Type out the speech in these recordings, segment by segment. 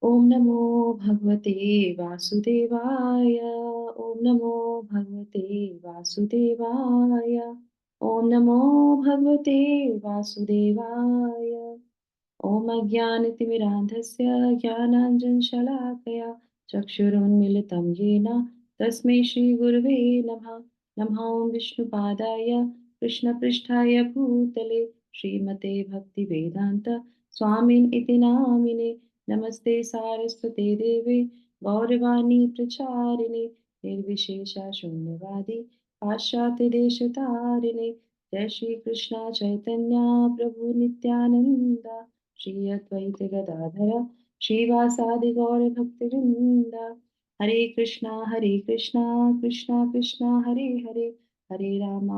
ओम नमो भगवते वासुदेवाय। ओम नमो भगवते वासुदेवाय। ओम नमो भगवते वासुदेवाय। ओम अज्ञानतिमिरान्धस्य ज्ञानाञ्जनशलाकया चक्षुरुन्मीलितं येन तस्मै श्रीगुरवे नमः। नमः ॐ विष्णुपादाय कृष्णपृष्ठाय भूतले श्रीमते भक्तिवेदान्त स्वामिन् इति नामिने। नमस्ते सारस्वते देवे गौरवाणी प्रचारिणे निर्विशेषा शून्यवादी पाश्चात्यदेशतारिणे। जय श्री कृष्णा चैतन्य प्रभु नित्यानंद श्री अद्वैत गदाधर श्रीवासादि गौर भक्तवृंद। हरे कृष्णा कृष्णा कृष्णा हरे हरे, हरे राम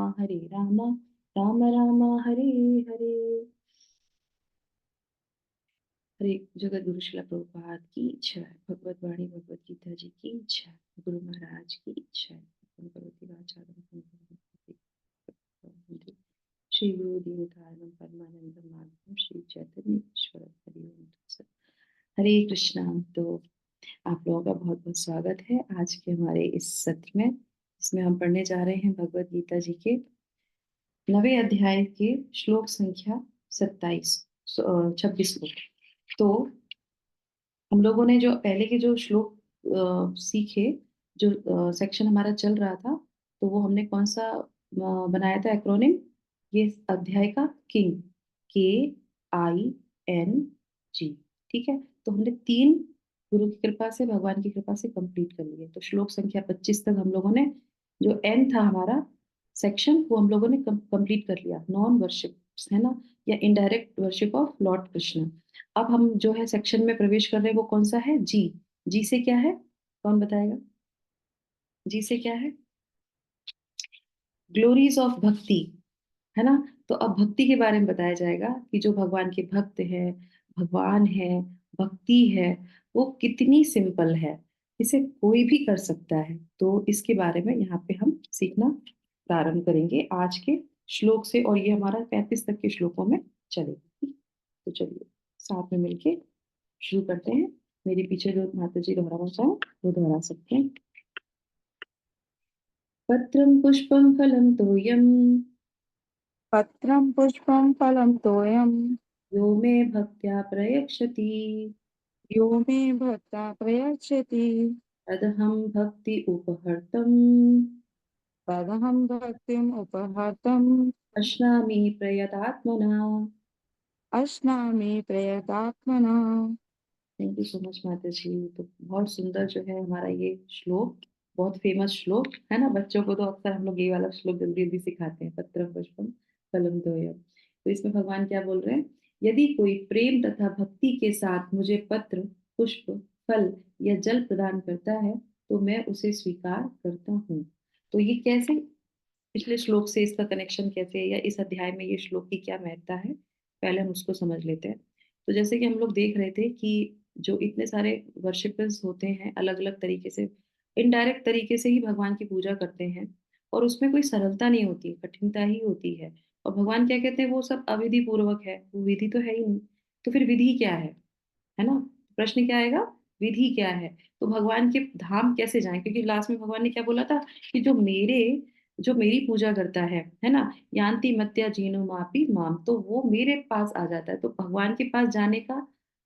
राम राम हरे हरे। हरे जगत गुरु शिला प्रभुपाद की जय। भगवत वाणी भगवत गीता जी की जय। गुरु महाराज की जय। भगवती वाचारम श्री गुरु दीनतारणम परमानंदम माधवम श्री चैतन्य ईश्वर हरि ओम तत्सत। हरे कृष्णा। तो आप लोगों का बहुत बहुत स्वागत है आज के हमारे इस सत्र में, इसमें हम पढ़ने जा रहे हैं भगवत गीता जी के 9वें अध्याय के श्लोक संख्या 26 को। तो हम लोगों ने जो पहले के जो श्लोक सीखे, जो सेक्शन हमारा चल रहा था, तो वो हमने कौन सा बनाया था एक्रोनिम, ये अध्याय का किंग, KING। ठीक है, तो हमने 3 गुरु की कृपा से, भगवान की कृपा से कंप्लीट कर लिए। तो श्लोक संख्या 25 तक हम लोगों ने, जो एन था हमारा सेक्शन, वो हम लोगों ने कंप्लीट कर लिया। नॉन वर्शिप है ना, या indirect worship of Lord Krishna. अब हम जो है सेक्शन में प्रवेश कर रहे हैं, वो कौन सा है? जी। जी से क्या है, कौन बताएगा? जी से क्या है? ग्लोरीज ऑफ भक्ति, है ना। तो अब भक्ति के बारे में बताया जाएगा कि जो भगवान के भक्त है, भगवान है, भक्ति है, वो कितनी सिंपल है, इसे कोई भी कर सकता है। तो इसके बारे में यहाँ पे हम सीखना प्रारंभ करेंगे आज के श्लोक से, और ये हमारा 35 तक के श्लोकों में चलेगी। तो चलिए साथ में मिलके शुरू करते हैं। मेरे पीछे जो माता जी दोहराना चाहें वो दोहरा सकते हैं। पत्रम पुष्पम फलम तोयम, पत्रं पुष्पं फलं तोयं यो मे भक्त्या प्रयक्षति, यो मे भक्ता प्रयच्छति तदहं भक्ति उपहर्तम तदहं भक्तिम् उपहर्तुम् अश्नामि प्रयतात्मना। अश्नामि प्रयतात्मना। थैंक यू सो मच माता जी। तो बहुत सुंदर जो है हमारा ये श्लोक, बहुत फेमस श्लोक है ना। बच्चों को तो अक्सर हम लोग ये वाला श्लोक जल्दी जल्दी सिखाते हैं, पत्र पुष्पम फलम तोयम। तो इसमें भगवान क्या बोल रहे हैं? यदि कोई प्रेम तथा भक्ति के साथ मुझे पत्र, पुष्प, फल या जल प्रदान करता है तो मैं उसे स्वीकार करता हूँ। तो ये कैसे, पिछले श्लोक से इसका कनेक्शन कैसे है, या इस अध्याय में ये श्लोक की क्या महत्ता है, पहले हम उसको समझ लेते हैं। तो जैसे कि हम लोग देख रहे थे कि जो इतने सारे वर्शिपर्स होते हैं, अलग अलग तरीके से, इनडायरेक्ट तरीके से ही भगवान की पूजा करते हैं, और उसमें कोई सरलता नहीं होती, कठिनता ही होती है। और भगवान क्या कहते हैं? वो सब अविधि पूर्वक है, वो विधि तो है ही नहीं। तो फिर विधि क्या है ना। प्रश्न क्या आएगा? विधि क्या है? तो भगवान के धाम कैसे जाएं? क्योंकि लास्ट में भगवान ने क्या बोला था कि जो मेरी पूजा करता है ना, यान्ति मत्या जीनो मापी माम, तो वो मेरे पास आ जाता है। तो भगवान के पास जाने का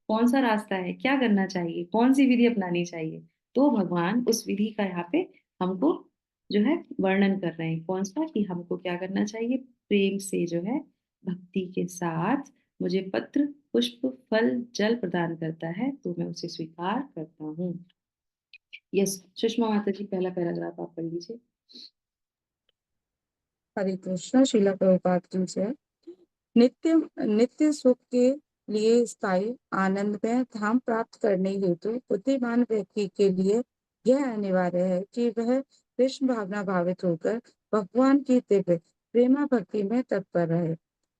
कौन सा रास्ता है, क्या करना चाहिए, कौन सी विधि अपनानी चाहिए? तो भगवान उस विधि का यहाँ पे हमको जो है वर्णन कर रहे हैं। कौन सा? कि हमको क्या करना चाहिए? प्रेम से जो है, भक्ति के साथ मुझे पत्र, पुष्प, फल, जल प्रदान करता है तो मैं उसे स्वीकार करता हूँ। यस, सुषमा माता जी, पहला पैराग्राफ आप पढ़ लीजिए। हरे कृष्ण। श्रील प्रभुपाद की जय। नित्य नित्य सुख के लिए स्थायी आनंदमय धाम प्राप्त करने हेतु बुद्धिमान व्यक्ति के लिए यह अनिवार्य है कि वह कृष्ण भावना भावित होकर भगवान की दिव्य प्रेमा भक्ति में तत्पर रहे।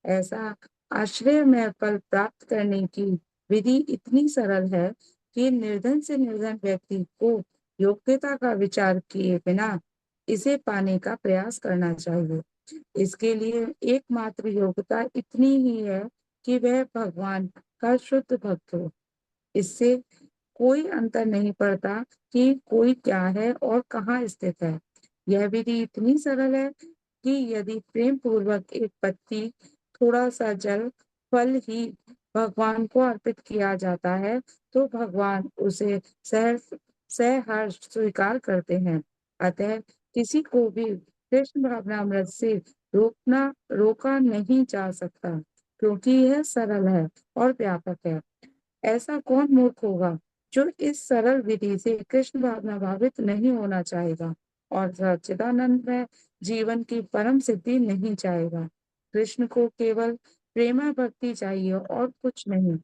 ऐसा आश्रय में फल प्राप्त करने की विधि इतनी सरल है कि निर्धन से निर्धन व्यक्ति को योग्यता का विचार किए बिना इसे पाने का प्रयास करना चाहिए। इसके लिए एकमात्र योग्यता इतनी ही है कि वह भगवान का शुद्ध भक्त हो। इससे कोई अंतर नहीं पड़ता कि कोई क्या है और कहाँ स्थित है। यह विधि इतनी सरल है कि यदि प्रेम पूर्वक एक पत्ती, थोड़ा सा जल, फल ही भगवान को अर्पित किया जाता है, तो भगवान उसे सहर्ष स्वीकार करते हैं। अतः किसी को भी कृष्ण भावनामृत से रोका नहीं जा सकता, क्योंकि यह सरल है और व्यापक है। ऐसा कौन मूर्ख होगा जो इस सरल विधि से कृष्ण भावना भावित नहीं होना चाहेगा और सच्चिदानंद में जीवन की परम सिद्धि नहीं चाहेगा। कृष्ण को केवल प्रेमा भक्ति चाहिए और कुछ नहीं।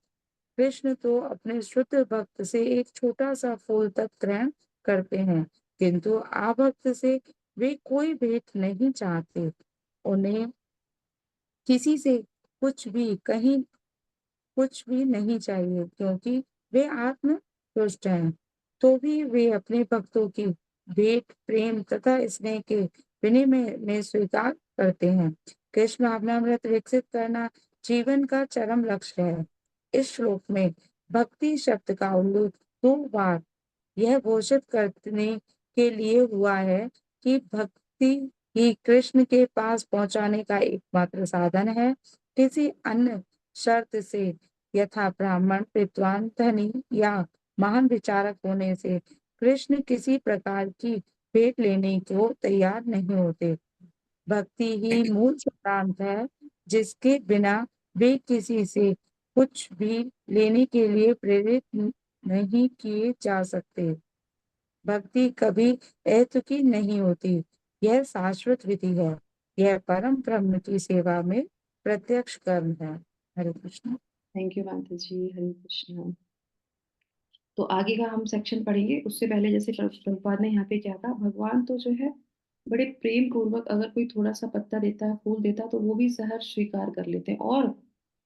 कृष्ण तो अपने शुद्ध भक्त से एक छोटा सा फूल तक ग्रहण करते हैं, किंतु आभक्त से वे कोई भेंट नहीं चाहते। उन्हें किसी से कुछ भी कहीं कुछ भी नहीं चाहिए, क्योंकि वे आत्म तुष्ट हैं। तो भी वे अपने भक्तों की भेंट प्रेम तथा स्नेह के विनिमय में स्वीकार करते हैं। कृष्ण भावनामृत विकसित करना जीवन का चरम लक्ष्य है। इस श्लोक में भक्ति शब्द का उल्लेख 2 बार यह घोषित करने के लिए हुआ है कि भक्ति ही कृष्ण के पास पहुंचाने का एकमात्र साधन है। किसी अन्य शर्त से, यथा ब्राह्मण, विद्वान, धनी या महान विचारक होने से कृष्ण किसी प्रकार की भेंट लेने को तैयार नहीं होते। भक्ति ही मूल सिद्धांत है, जिसके बिना वे किसी से कुछ भी लेने के लिए प्रेरित नहीं किए जा सकते। भक्ति कभी अहेतुकी नहीं होती, यह शाश्वत विधि है। यह परम ब्रह्म की सेवा में प्रत्यक्ष कर्म है। हरे कृष्ण। थैंक यू माता जी, हरे कृष्ण। तो आगे का हम सेक्शन पढ़ेंगे, उससे पहले जैसे प्रभुपाद ने यहाँ पे क्या कहा, भगवान तो जो है बड़े प्रेम पूर्वक अगर कोई थोड़ा सा पत्ता देता है, फूल देता है, तो वो भी सहर्ष स्वीकार कर लेते हैं, और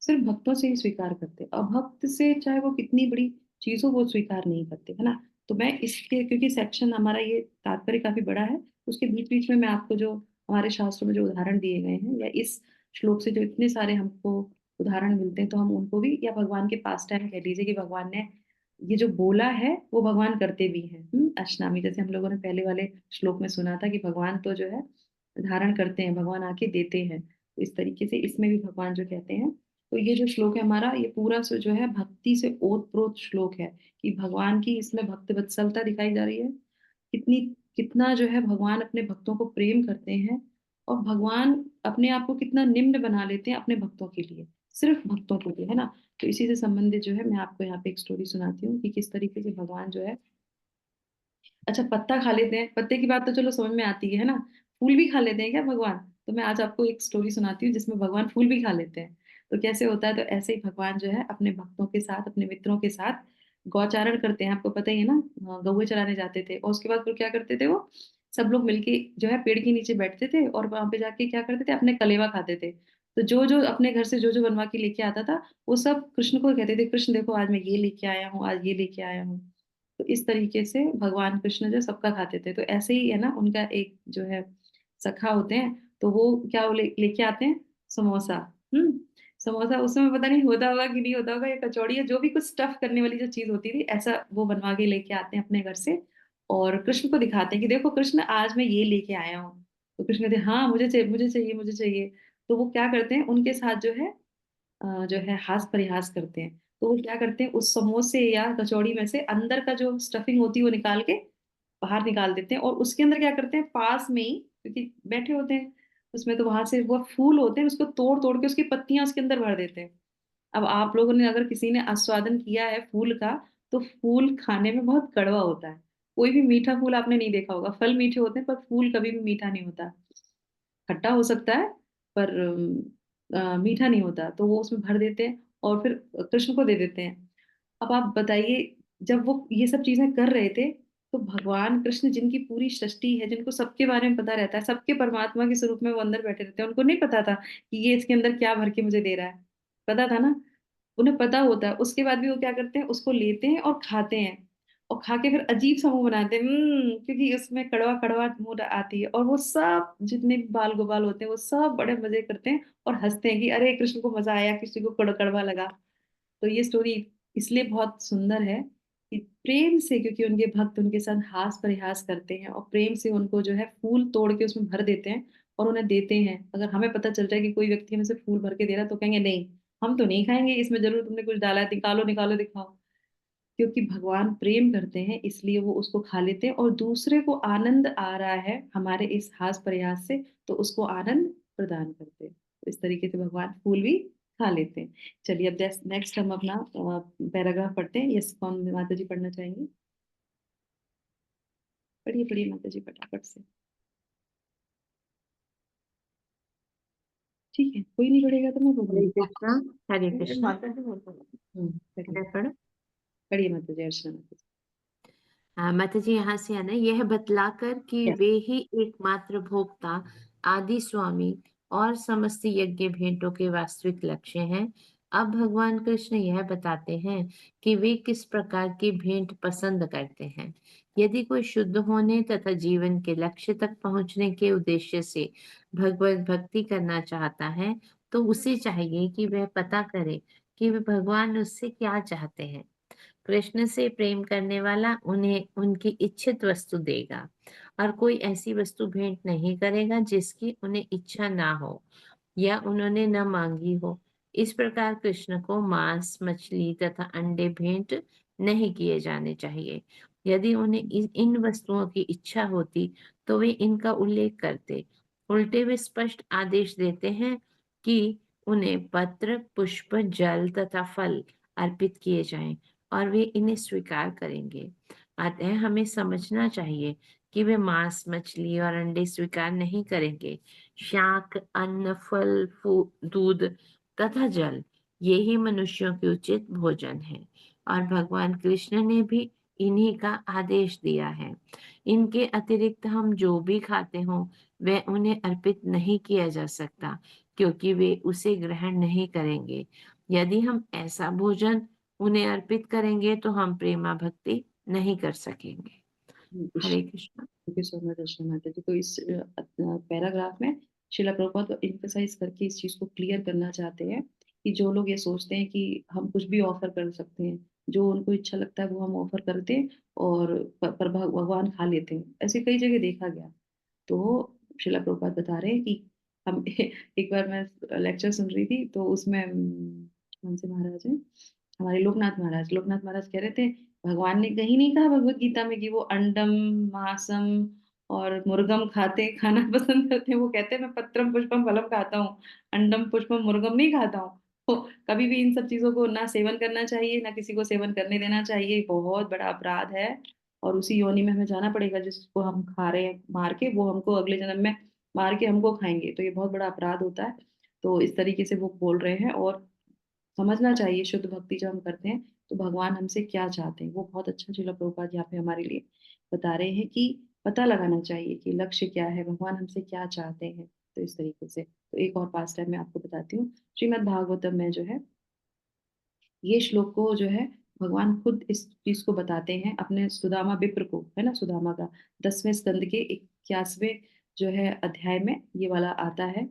सिर्फ भक्तों से ही स्वीकार करते हैं। अभक्त से चाहे वो कितनी बड़ी चीज हो, वो स्वीकार नहीं करते, है ना। तो मैं इसके, क्योंकि सेक्शन हमारा ये तात्पर्य काफी बड़ा है, उसके बीच बीच में मैं आपको जो हमारे शास्त्रों में जो उदाहरण दिए गए हैं, या इस श्लोक से जो इतने सारे हमको उदाहरण मिलते हैं, तो हम उनको भी, या भगवान के पास टाइम कह लीजिए कि भगवान ने ये जो बोला है वो भगवान करते भी हैं। अष्टामी, जैसे हम लोगों ने पहले वाले श्लोक में सुना था कि भगवान तो जो है धारण करते हैं, भगवान आके देते हैं, तो इस तरीके से इसमें भी भगवान जो कहते हैं। तो ये जो श्लोक है हमारा, ये पूरा जो है भक्ति से ओत प्रोत श्लोक है, कि भगवान की इसमें भक्त वत्सलता दिखाई जा रही है, कितनी कितना जो है भगवान अपने भक्तों को प्रेम करते हैं, और भगवान अपने आप को कितना निम्न बना लेते हैं अपने भक्तों के लिए, सिर्फ भक्तों के लिए, है ना। तो इसी से संबंधित जो है मैं आपको यहाँ पे एक स्टोरी सुनाती हूँ कि किस तरीके से भगवान जो है, अच्छा पत्ता खा लेते हैं, पत्ते की बात तो चलो समझ में आती है ना, फूल भी खा लेते हैं क्या भगवान। तो मैं आज आपको एक स्टोरी सुनाती हूँ जिसमें भगवान फूल भी खा लेते हैं। तो कैसे होता है, तो ऐसे ही भगवान जो है अपने भक्तों के साथ, अपने मित्रों के साथ गौचारण करते हैं, आपको पता ही है ना, गौवे चराने जाते थे, और उसके बाद फिर क्या करते थे वो, सब लोग मिलके जो है पेड़ के नीचे बैठते थे, और वहां पे जाके क्या करते थे, अपने कलेवा खाते थे। तो जो जो अपने घर से जो जो बनवा के लेके आता था, वो सब कृष्ण को कहते थे, कृष्ण देखो आज मैं ये लेके आया हूँ, आज ये लेके आया हूँ। तो इस तरीके से भगवान कृष्ण जो सबका खाते थे। तो ऐसे ही है ना, उनका एक जो है सखा होते हैं, तो वो क्या लेके आते हैं, समोसा। हम्म समोसा उस समय पता नहीं होता होगा कि नहीं होता होगा, या कचौड़ी, या जो भी कुछ स्टफ करने वाली जो चीज होती थी, ऐसा वो बनवा के लेके आते हैं अपने घर से, और कृष्ण को दिखाते हैं कि देखो कृष्ण आज मैं ये लेके आया हूँ। तो कृष्ण कहते हैं हाँ मुझे चाहिए, मुझे चाहिए, मुझे चाहिए। तो वो क्या करते हैं, उनके साथ जो है हास परिहास करते हैं। तो वो क्या करते हैं, उस समोसे या कचौड़ी में से अंदर का जो स्टफिंग होती है वो निकाल के बाहर निकाल देते हैं, और उसके अंदर क्या करते हैं, पास में ही, क्योंकि बैठे होते हैं उसमें, तो वहां से वो फूल होते हैं, उसको तोड़ तोड़ के उसकी पत्तियां उसके अंदर भर देते हैं। अब आप लोगों ने, अगर किसी ने आस्वादन किया है फूल का, तो फूल खाने में बहुत कड़वा होता है। कोई भी मीठा फूल आपने नहीं देखा होगा, फल मीठे होते हैं पर फूल कभी भी मीठा नहीं होता। खट्टा हो सकता है, पर मीठा नहीं होता। तो वो उसमें भर देते हैं और फिर कृष्ण को दे देते हैं। अब आप बताइए, जब वो ये सब चीजें कर रहे थे, तो भगवान कृष्ण जिनकी पूरी सृष्टि है, जिनको सबके बारे में पता रहता है, सबके परमात्मा के स्वरूप में वो अंदर बैठे रहते हैं, उनको नहीं पता था कि ये इसके अंदर क्या भर के मुझे दे रहा है। पता था ना, उन्हें पता होता है। उसके बाद भी वो क्या करते हैं, उसको लेते हैं और खाते हैं, और खा के फिर अजीब सा मुंह बनाते हैं, क्योंकि उसमें कड़वा कड़वा मुंह आती है, और वो सब जितने भी बाल गोपाल होते हैं वो सब बड़े मजे करते हैं और हंसते हैं कि अरे कृष्ण को मजा आया, किसी को कड़वा कड़वा लगा। तो ये स्टोरी इसलिए बहुत सुंदर है कि प्रेम से, क्योंकि उनके भक्त उनके साथ हास परिहास करते हैं और प्रेम से उनको जो है फूल तोड़ के उसमें भर देते हैं और उन्हें देते हैं। अगर हमें पता चल जाए कि कोई व्यक्ति हमें से फूल भर के दे रहा है तो कहेंगे नहीं, हम तो नहीं खाएंगे, इसमें जरूर तुमने कुछ डाला है, निकालो निकालो दिखाओ। क्योंकि भगवान प्रेम करते हैं इसलिए वो उसको खा लेते हैं, और दूसरे को आनंद आ रहा है हमारे इस हास प्रयास से तो उसको आनंद प्रदान करते हैं। तो इस तरीके से भगवान फूल भी खा लेते हैं। चलिए अब नेक्स्ट हम अपना पैराग्राफ पढ़ते हैं। यस, कौन माता जी पढ़ना चाहेंगे? पढ़िए पढ़िए माता जी फटाफट से। ठीक है, कोई नहीं पढ़ेगा तो मैं हरे पढ़ूंगी। कृष्णा। हरे कृष्णा। पढ़िए मैं पढ़ो। पढ़िए माता जी, अर्चना माता जी। माता जी यहाँ से आना, यह बतलाकर कि यस। वे ही एकमात्र भोक्ता, आदि स्वामी और समस्त यज्ञ भेंटों के वास्तविक लक्ष्य हैं। अब भगवान कृष्ण यह बताते हैं कि वे किस प्रकार की भेंट पसंद करते हैं। यदि कोई शुद्ध होने तथा जीवन के लक्ष्य तक पहुंचने के उद्देश्य से भगवत भक्ति करना चाहता है, तो उसे चाहिए कि वह पता करे कि वे भगवान उससे क्या चाहते हैं। कृष्ण से प्रेम करने वाला उन्हें उनकी इच्छित वस्तु देगा और कोई ऐसी वस्तु भेंट नहीं करेगा जिसकी उन्हें इच्छा ना हो या उन्होंने न मांगी हो। इस प्रकार कृष्ण को मांस, मछली तथा अंडे भेंट नहीं किए जाने चाहिए। यदि उन्हें इन वस्तुओं की इच्छा होती तो वे इनका उल्लेख करते। उल्टे वे स्पष्ट आदेश देते हैं कि उन्हें पत्र, पुष्प, जल तथा फल अर्पित किए जाएं और वे इन्हें स्वीकार करेंगे। अतः हमें समझना चाहिए कि वे मांस, मछली और अंडे स्वीकार नहीं करेंगे। शाक, अन्न, फल, दूध तथा जल, ये ही मनुष्यों के उचित भोजन है और भगवान कृष्ण ने भी इन्हीं का आदेश दिया है। इनके अतिरिक्त हम जो भी खाते हों वह उन्हें अर्पित नहीं किया जा सकता, क्योंकि वे उसे ग्रहण नहीं करेंगे। यदि हम ऐसा भोजन उन्हें अर्पित करेंगे तो हम प्रेमा भक्ति नहीं कर सकेंगे। Hare Krishna. Thank you so much Archana माता जी। तो इस पैराग्राफ में शिला प्रभुपाद इम्फेसाइज करके इस चीज को क्लियर करना चाहते हैं कि जो लोग ये सोचते हैं कि हम कुछ भी ऑफर कर सकते हैं, जो उनको इच्छा लगता है वो हम ऑफर करते हैं और पर भगवान खा लेते हैं, ऐसे कई जगह देखा गया। तो शिला प्रभुपाद बता रहे हैं कि हम एक बार मैं लेक्चर सुन रही थी तो उसमें कौन से महाराज हैं, हमारे लोकनाथ महाराज कह रहे थे भगवान ने कहीं नहीं कहा भगवत गीता में कि वो अंडम, मांसम और मुर्गम खाना पसंद करते हैं। वो कहते हैं मैं पत्रम पुष्पम फलम खाता हूँ, अंडम पुष्पम मुर्गम नहीं खाता हूँ। तो कभी भी इन सब चीजों को ना सेवन करना चाहिए, ना किसी को सेवन करने देना चाहिए, बहुत बड़ा अपराध है। और उसी योनि में हमें जाना पड़ेगा जिसको हम खा रहे हैं मार के, वो हमको अगले जन्म में मार के हमको खाएंगे, तो ये बहुत बड़ा अपराध होता है। तो इस तरीके से वो बोल रहे हैं। और समझना चाहिए शुद्ध भक्ति जब हम करते हैं तो भगवान हमसे क्या चाहते हैं, वो बहुत अच्छा श्रील प्रभुपाद यहाँ पे हमारे लिए बता रहे हैं कि पता लगाना चाहिए कि लक्ष्य क्या है, भगवान हमसे क्या चाहते हैं। तो इस तरीके से तो एक और पास टाइम मैं आपको बताती हूँ। श्रीमद् भागवतम में जो है ये श्लोक को जो है भगवान खुद इस चीज को बताते हैं अपने सुदामा विप्र को, है ना, सुदामा का 10वें स्कंद के 21वें जो है अध्याय में ये वाला आता है।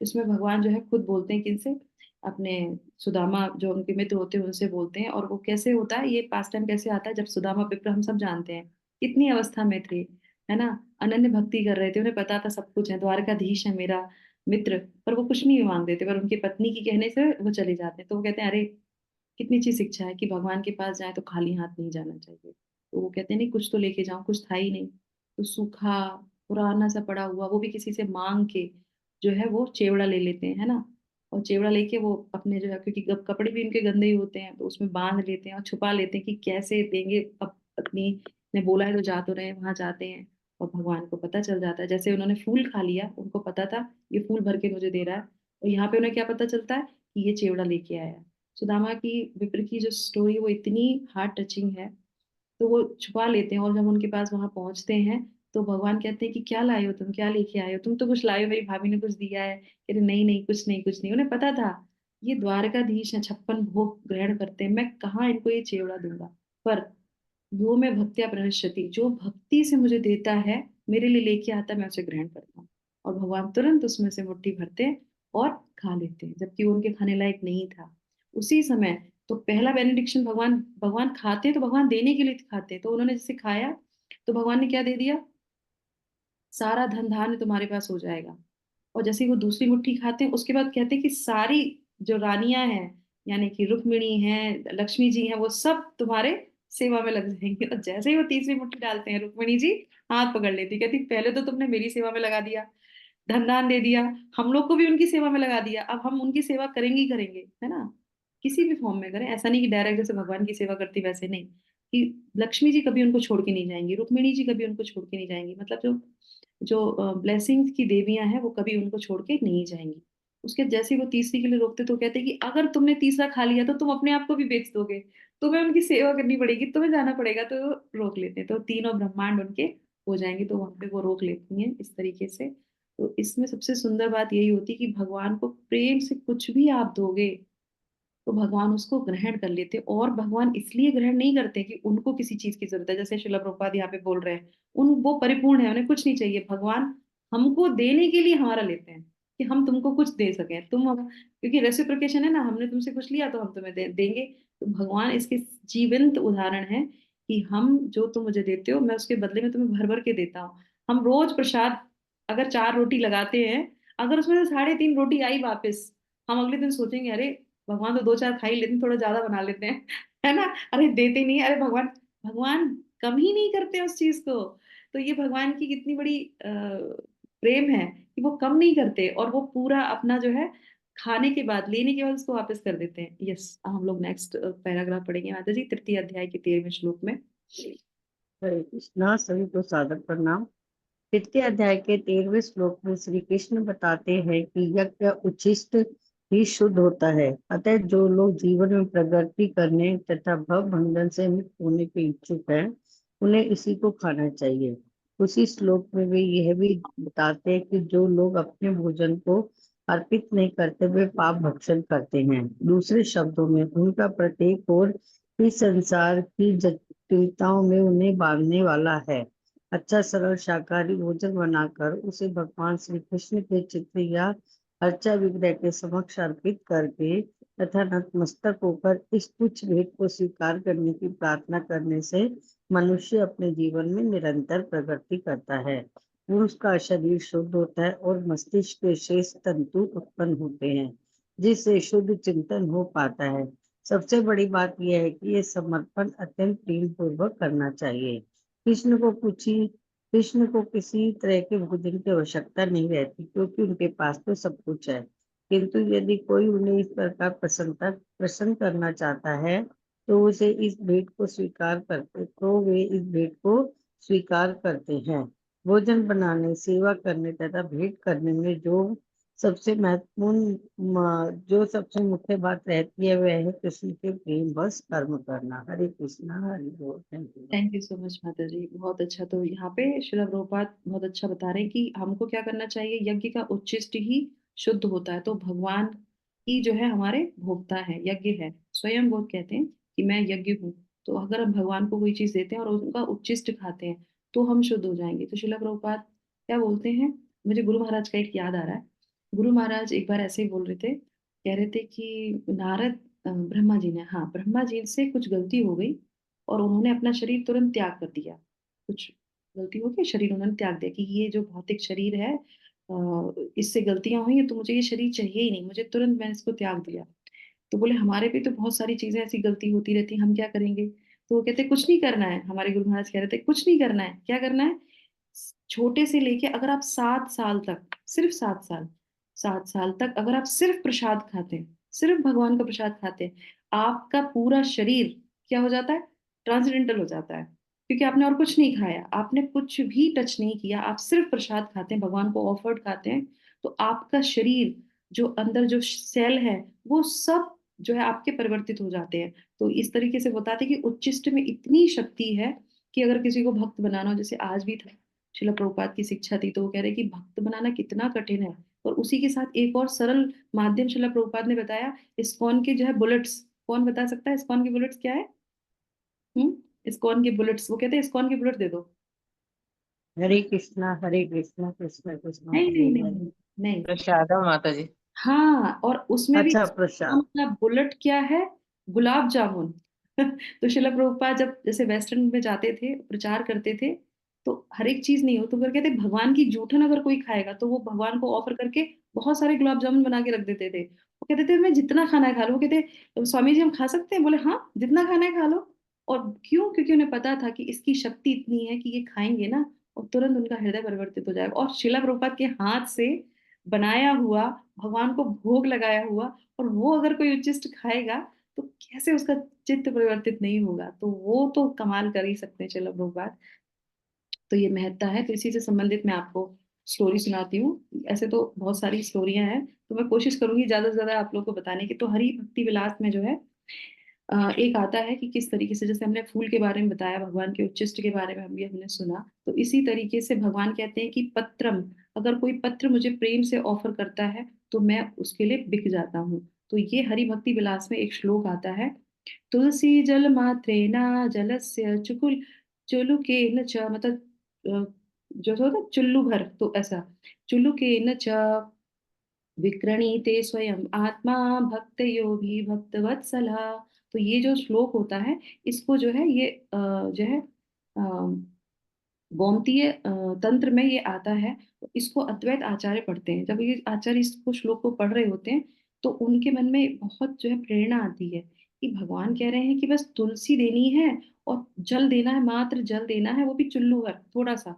इसमें भगवान जो है खुद बोलते हैं किनसे, अपने सुदामा जो उनके मित्र होते हैं उनसे बोलते हैं। और वो कैसे होता है, ये पास टाइम कैसे आता है, जब सुदामा विप्र हम सब जानते हैं कितनी अवस्था में थे, है ना, अनन्य भक्ति कर रहे थे, उन्हें पता था सब कुछ है, द्वारकाधीश है मेरा मित्र, पर वो कुछ नहीं मांगते थे, पर उनकी पत्नी की कहने से वो चले जाते हैं। तो वो कहते हैं अरे कितनी अच्छी शिक्षा है कि भगवान के पास जाए तो खाली हाथ नहीं जाना चाहिए। तो वो कहते हैं नहीं कुछ तो लेके जाओ, कुछ था ही नहीं, तो सूखा पुराना सा पड़ा हुआ वो भी किसी से मांग के जो है वो चेवड़ा ले लेते हैं, है ना। और चेवड़ा लेके वो अपने जो है, क्योंकि कपड़े भी उनके गंदे ही होते हैं, तो उसमें बांध लेते हैं और छुपा लेते हैं कि कैसे देंगे। अब पत्नी ने बोला है तो जा तो रहे हैं, वहां जाते हैं और भगवान को पता चल जाता है। जैसे उन्होंने फूल खा लिया, उनको पता था ये फूल भर के मुझे दे रहा है, और यहाँ पे उन्हें क्या पता चलता है कि ये चेवड़ा लेके आया है। सुदामा की विप्र की जो स्टोरी वो इतनी हार्ट टचिंग है, तो वो छुपा लेते हैं। और जब उनके पास वहां पहुंचते हैं तो भगवान कहते हैं कि क्या लाए हो तुम, क्या लेके आए हो, तुम तो कुछ लाए हो, मेरी भाभी ने कुछ दिया है। कहते नहीं नहीं कुछ नहीं कुछ नहीं। उन्हें पता था ये द्वारकाधीश है, 56 भोग ग्रहण करते हैं, मैं कहाँ इनको ये चेवड़ा दूंगा। पर वो मैं भक्त्या प्रणश्यति, जो भक्ति से मुझे देता है, मेरे लिए लेके आता है, मैं उसे ग्रहण करता हूँ। और भगवान तुरंत उसमें से मुट्ठी भरते हैं और खा लेते हैं, जबकि वो उनके खाने लायक नहीं था। उसी समय तो पहला बेनेडिक्शन भगवान भगवान खाते हैं तो भगवान देने के लिए खाते हैं। तो उन्होंने जैसे खाया तो भगवान ने क्या दे दिया, सारा धन धान्य तुम्हारे पास हो जाएगा। और जैसे ही वो दूसरी मुट्ठी खाते हैं उसके बाद कहते हैं कि सारी जो रानियां हैं, यानी कि रुक्मिणी हैं, लक्ष्मी जी हैं, वो सब तुम्हारे सेवा में लग जाएंगे। और जैसे ही वो तीसरी मुट्ठी डालते हैं, रुक्मिणी जी हाथ पकड़ लेती, कहती पहले तो तुमने मेरी सेवा में लगा दिया, धन दान दे दिया, हम लोग को भी उनकी सेवा में लगा दिया, अब हम उनकी सेवा करेंगे ही करेंगे, है ना। किसी भी फॉर्म में करें, ऐसा नहीं कि डायरेक्ट जैसे भगवान की सेवा करती वैसे नहीं, कि लक्ष्मी जी कभी उनको छोड़ के नहीं जाएंगी, रुक्मिणी जी कभी उनको छोड़ के नहीं जाएंगी, मतलब जो जो ब्लेसिंग्स की देवियां हैं वो कभी उनको छोड़ के नहीं जाएंगी। उसके जैसे ही वो तीसरी के लिए रोकते तो कहते कि अगर तुमने तीसरा खा लिया तो तुम अपने आप को भी बेच दोगे, तुम्हें उनकी सेवा करनी पड़ेगी, तुम्हें जाना पड़ेगा। तो वो रोक लेते हैं, तो तीनों ब्रह्मांड उनके हो जाएंगे, तो वहां पे वो रोक लेती हैं इस तरीके से। तो इसमें सबसे सुंदर बात यही होती है कि भगवान को प्रेम से कुछ भी आप दोगे तो भगवान उसको ग्रहण कर लेते हैं। और भगवान इसलिए ग्रहण नहीं करते कि उनको किसी चीज की जरूरत है, जैसे शिला प्रभुपाद यहाँ पे बोल रहे हैं, उन वो परिपूर्ण है, उन्हें कुछ नहीं चाहिए। भगवान हमको देने के लिए हमारा लेते हैं कि हम तुमको कुछ दे सकें, क्योंकि रेसिप्रोकेशन है ना, हमने तुमसे कुछ लिया तो हम तुम्हें देंगे। तो भगवान इसके जीवंत उदाहरण है कि हम जो तुम मुझे देते हो मैं उसके बदले में तुम्हें भर भर के देता हूँ। हम रोज प्रसाद अगर 4 रोटी लगाते हैं, अगर उसमें से 3.5 रोटी आई वापस, हम अगले दिन सोचेंगे अरे भगवान तो 2-4 खा ही लेते हैं, थोड़ा ज्यादा बना लेते हैं, है ना। अरे देते नहीं, अरे भगवान भगवान कम ही नहीं करते उस चीज को। तो ये भगवान की कितनी बड़ी प्रेम है कि वो कम नहीं करते, और वो पूरा अपना जो है खाने के बाद, लेने के बाद उसको वापस कर देते हैं। यस, हम लोग नेक्स्ट पैराग्राफ पढ़ेंगे माता जी, 3य अध्याय के 13वें श्लोक में। हरे कृष्णा। सभी को सादर प्रणाम। 3य अध्याय के 13वें श्लोक में श्री कृष्ण बताते हैं कि यज्ञ उच्छिष्ट ही शुद्ध होता है। अतः जो लोग जीवन में प्रगति करने तथा भव बंधन से मुक्त होने के इच्छुक हैं, उन्हें इसी को खाना चाहिए। उसी श्लोक में वे यह भी बताते हैं कि जो लोग अपने भोजन को अर्पित नहीं करते वे पाप भक्षण करते हैं। दूसरे शब्दों में उनका प्रत्येक और इस संसार की जटिलताओं में उन्हें बांधने वाला है। अच्छा सरल शाकाहारी भोजन बनाकर उसे भगवान श्री कृष्ण के चित्र या अर्चा विग्रह के समक्ष अर्पित करके तथा नतमस्तक होकर इस तुच्छ भेंट को स्वीकार करने की प्रार्थना करने से मनुष्य अपने जीवन में निरंतर प्रगति करता है। पुरुष का शरीर शुद्ध होता है और मस्तिष्क के शेष तंतु उत्पन्न होते हैं, जिससे शुद्ध चिंतन हो पाता है। सबसे बड़ी बात यह है कि ये समर्पण अत्यंत प्रेम पूर्वक करना चाहिए। कृष्ण को किसी तरह के भोजन की आवश्यकता नहीं रहती, क्योंकि उनके पास तो सब कुछ है। किंतु यदि कोई उन्हें इस प्रकार प्रसन्न करना चाहता है तो उसे इस भेंट को वे इस भेंट को स्वीकार करते हैं। भोजन बनाने, सेवा करने तथा भेंट करने में जो सबसे मुख्य बात रहती है वह है कृष्ण के प्रेम बस कर्म करना। हरे कृष्णा। हरि बोल। Thank you. Thank you so much माता जी, बहुत अच्छा। तो यहाँ पे श्रील प्रभुपाद बहुत अच्छा बता रहे हैं कि हमको क्या करना चाहिए। यज्ञ का उच्छिष्ट ही शुद्ध होता है, तो भगवान ही जो है हमारे भोक्ता है, यज्ञ है स्वयं। वो कहते हैं कि मैं यज्ञ हूँ। तो अगर हम भगवान को कोई चीज देते हैं और उनका उच्छिष्ट खाते हैं तो हम शुद्ध हो जाएंगे। तो श्रील प्रभुपाद क्या बोलते हैं, मुझे गुरु महाराज का एक याद आ रहा है। गुरु महाराज एक बार ऐसे ही बोल रहे थे, कह रहे थे कि नारद ब्रह्मा जी ने, हाँ ब्रह्मा जी से कुछ गलती हो गई और उन्होंने अपना शरीर तुरंत त्याग कर दिया। कुछ गलती हो गई, शरीर उन्होंने त्याग दिया कि ये जो भौतिक शरीर है इससे गलतियां हुई हैं, तो मुझे ये शरीर चाहिए ही नहीं, मुझे तुरंत मैंने इसको त्याग दिया। तो बोले हमारे भी तो बहुत सारी चीजें ऐसी गलती होती रहती, हम क्या करेंगे। तो वो कहते कुछ नहीं करना है, हमारे गुरु महाराज कह रहे थे कुछ नहीं करना है। क्या करना है, छोटे से लेके अगर आप 7 साल तक, सिर्फ 7 साल, 7 साल तक अगर आप सिर्फ प्रसाद खाते हैं, सिर्फ भगवान का प्रसाद खाते हैं, आपका पूरा शरीर क्या हो जाता है, ट्रांसडेंटल हो जाता है। क्योंकि आपने और कुछ नहीं खाया, आपने कुछ भी टच नहीं किया, आप सिर्फ प्रसाद खाते हैं, भगवान को ऑफर्ड खाते हैं। तो आपका शरीर, जो अंदर जो सेल है, वो सब जो है आपके परिवर्तित हो जाते हैं। तो इस तरीके से बताते हैं कि उच्चिष्ट में इतनी शक्ति है कि अगर किसी को भक्त बनाना हो, जैसे आज भी था शिला प्रभुपाद की शिक्षा थी, तो वो कह रहे कि भक्त बनाना कितना कठिन है। और उसी के साथ एक और सरल माध्यम शिला प्रभुपाद ने बताया, इस्कॉन के जो है बुलेट्स। कौन बता सकता है इस्कॉन की बुलेट्स क्या है। इस्कॉन के बुलेट्स, वो कहते हैं इस्कॉन के बुलेट दे दो। हरे कृष्णा। हरे कृष्णा। कृष्ण कृष्ण नहीं हरे नहीं हरे। नहीं नहीं। प्रसादम माता जी। हाँ, और उसमें भी अच्छा, इस्कॉन प्रसाद। का बुलेट क्या है, गुलाब जामुन। तो शिला प्रभुपाद जब जैसे वेस्टर्न में जाते थे, प्रचार करते थे, तो हर एक चीज़ नहीं हो तो फिर कहते भगवान की जूठन अगर कोई खाएगा तो वो भगवान को ऑफर करके बहुत सारे गुलाब जामुन बना के रख देते थे। वो कहते थे मैं जितना खाना है खा लो। वो कहते स्वामी जी हम खा सकते हैं? बोले हाँ, जितना खाना है खा लो। और क्यों? क्योंकि उन्हें पता था कि इसकी शक्ति इतनी है कि ये खाएँगे ना और तुरंत उनका हृदय परिवर्तित हो जाएगा। और शिला प्रभुपाद के हाथ से बनाया हुआ, भगवान को भोग लगाया हुआ और वो अगर कोई उच्छिष्ट खाएगा, तो कैसे उसका चित्त परिवर्तित नहीं होगा? तो वो तो कमाल कर ही सकते हैं शिला प्रभुपाद। तो ये महत्ता है, तो इसी से संबंधित मैं आपको स्टोरी सुनाती हूँ। ऐसे तो बहुत सारी स्टोरियाँ हैं, तो मैं कोशिश करूँगी ज़्यादा से ज़्यादा आप लोगों को बताने की। तो हरि भक्ति विलास में जो है एक आता है कि किस तरीके से जैसे हमने फूल के बारे में बताया, भगवान के उच्छिष्ट के बारे में हम भी हमने सुना, तो इसी तरीके से भगवान कहते हैं कि पत्रम, अगर कोई पत्र मुझे प्रेम से ऑफर करता है, तो मैं उसके लिए बिक जाता हूँ। तो ये हरि भक्ति विलास में एक श्लोक आता है, तुलसी जल मात्रेण जलस्य चुलुकेन च, मतलब जो होता है चुल्लू भर, तो ऐसा चुलुकेन च विक्रणीते स्वयं आत्मा भक्तयोगी भक्तवत्सला। तो ये जो श्लोक होता है, इसको जो है ये जो है गौमतीय तंत्र में ये आता है। तो इसको अद्वैत आचार्य पढ़ते हैं। जब ये आचार्य इसको श्लोक को पढ़ रहे होते हैं, तो उनके मन में बहुत जो है प्रेरणा आती है कि भगवान कह रहे हैं कि बस तुलसी देनी है और जल देना है, मात्र जल देना है, वो भी चुल्लू भर थोड़ा सा